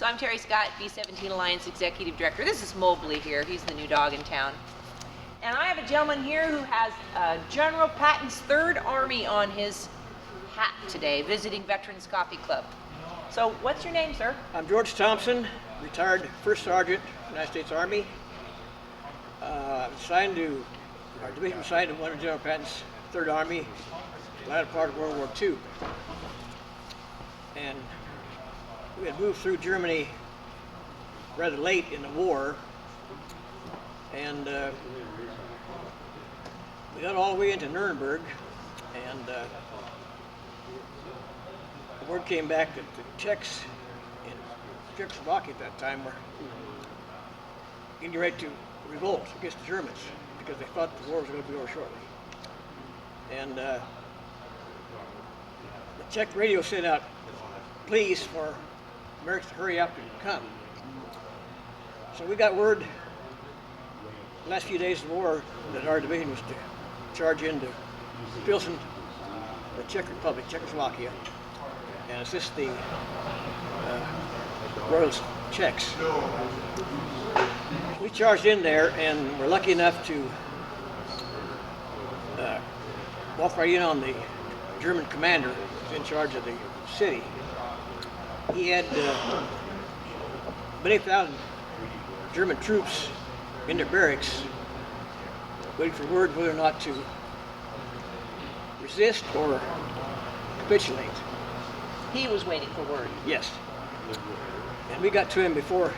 So I'm Terry Scott, B-17 Alliance Executive Director. This is Mobley here. He's the new dog in town. And I have a gentleman here who has General Pattons Third Army on his hat today, visiting Veterans Coffee Club. So what's your name, sir? I'm George Thompson, retired First Sergeant, United States Army. Our division was assigned to one of General Pattons Third Army, the latter part of World War II. And we had moved through Germany rather late in the war, and we got all the way into Nuremberg, and the word came back that the Czechs in Czechoslovakia at that time were getting ready to revolt against the Germans because they thought the war was going to be over shortly. And the Czech radio sent out pleas for Americans to hurry up and come. So we got word the last few days of the war that our division was to charge into Pilsen, the Czech Republic, Czechoslovakia, and assist the Royalist Czechs. We charged in there and were lucky enough to walk right in on the German commander who was in charge of the city. He had many thousand German troops in their barracks waiting for word whether or not to resist or capitulate. He was waiting for word. Yes. And we got to him before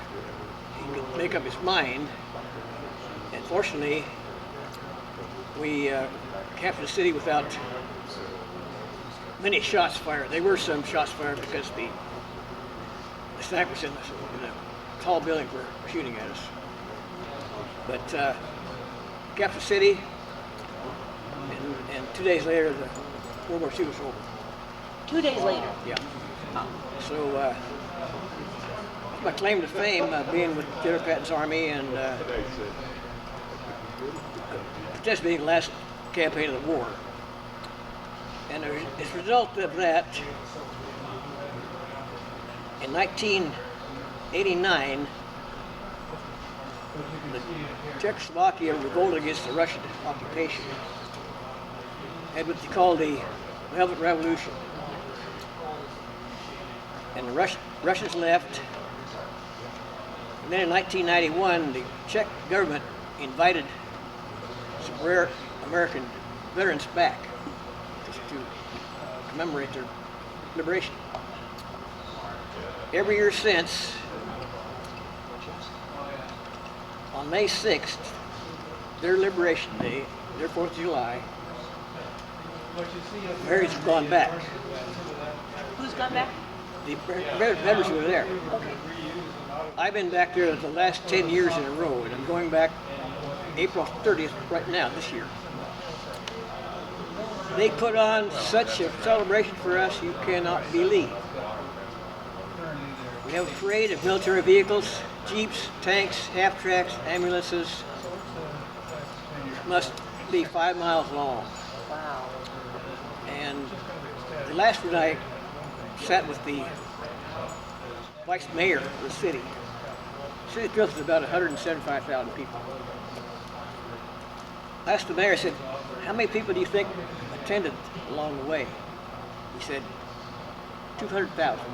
he could make up his mind. And fortunately, we captured the city without many shots fired. There were some shots fired because the snipers in the tall buildings were shooting at us. But captured the city, and 2 days later, the World War II was over. 2 days later? Yeah. So my claim to fame, being with General Pattons Army and participating in the last campaign of the war. And as a result of that, in 1989, the Czechoslovakia revolted against the Russian occupation, had what they called the Velvet Revolution. And the Russians left. And then in 1991, the Czech government invited some rare American veterans back just to commemorate their liberation. Every year since, on May 6th, their Liberation Day, their 4th of July, Marys have gone back. Who's gone back? The veterans who were there. Okay. I've been back there the last 10 years in a row, and I'm going back April 30th right now, this year. They put on such a celebration for us you cannot believe. We have a parade of military vehicles, jeeps, tanks, half-tracks, ambulances. Must be 5 miles long. Wow. And the last one I sat with the vice mayor of the city. The city of Pilsen is about 175,000 people. I asked the mayor, I said, how many people do you think attended along the way? He said, 200,000.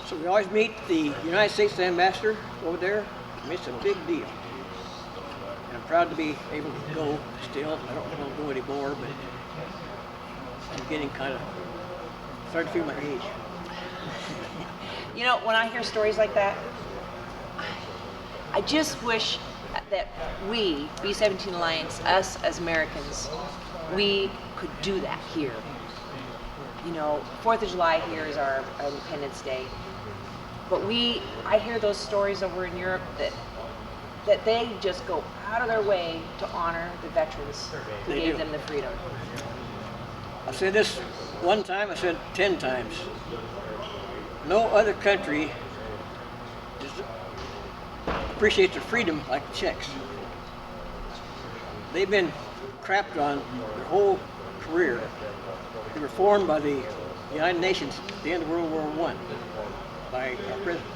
So we always meet the United States ambassador over there. I mean, it's a big deal. And I'm proud to be able to go still. I don't want to go anymore, but I'm getting kind of starting to feel my age. You know, when I hear stories like that, I just wish that we, B-17 Alliance, us as Americans, we could do that here. You know, 4th of July here is our Independence Day. But I hear those stories over in Europe that they just go out of their way to honor the veterans who gave them the freedom. I said this one time, I said 10 times. No other country appreciates their freedom like the Czechs. They've been crapped on their whole career. They were formed by the United Nations at the end of World War I by our president.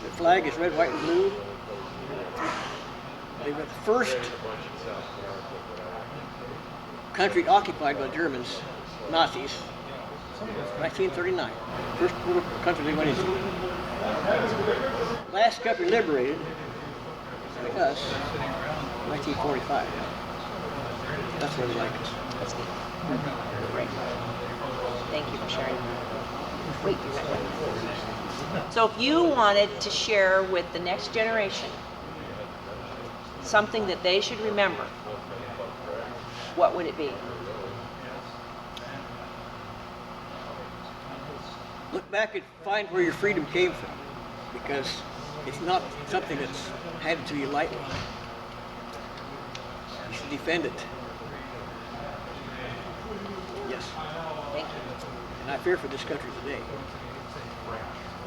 The flag is red, white, and blue. They were the first country occupied by Germans, Nazis, 1939. First country they went into. Last country liberated, like us, 1945. That's where they like us. That's good. Great. Thank you for sharing. Wait, you're not done. So if you wanted to share with the next generation something that they should remember, what would it be? Look back and find where your freedom came from, because it's not something that's handed to you lightly. You should defend it. Yes. Thank you. And I fear for this country today.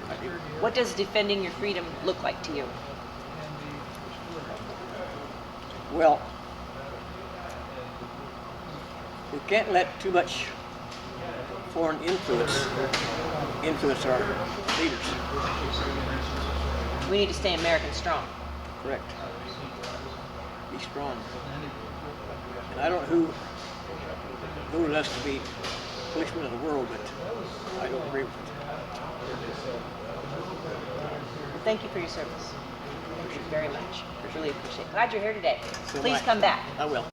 I do. What does defending your freedom look like to you? Well, we can't let too much foreign influence our leaders. We need to stay American strong. Correct. Be strong. And I don't know who ruled us to be policemen of the world, but I don't agree with it. Thank you for your service. Thank you very much. Really appreciate it. Glad you're here today. So Please much. come back. I will.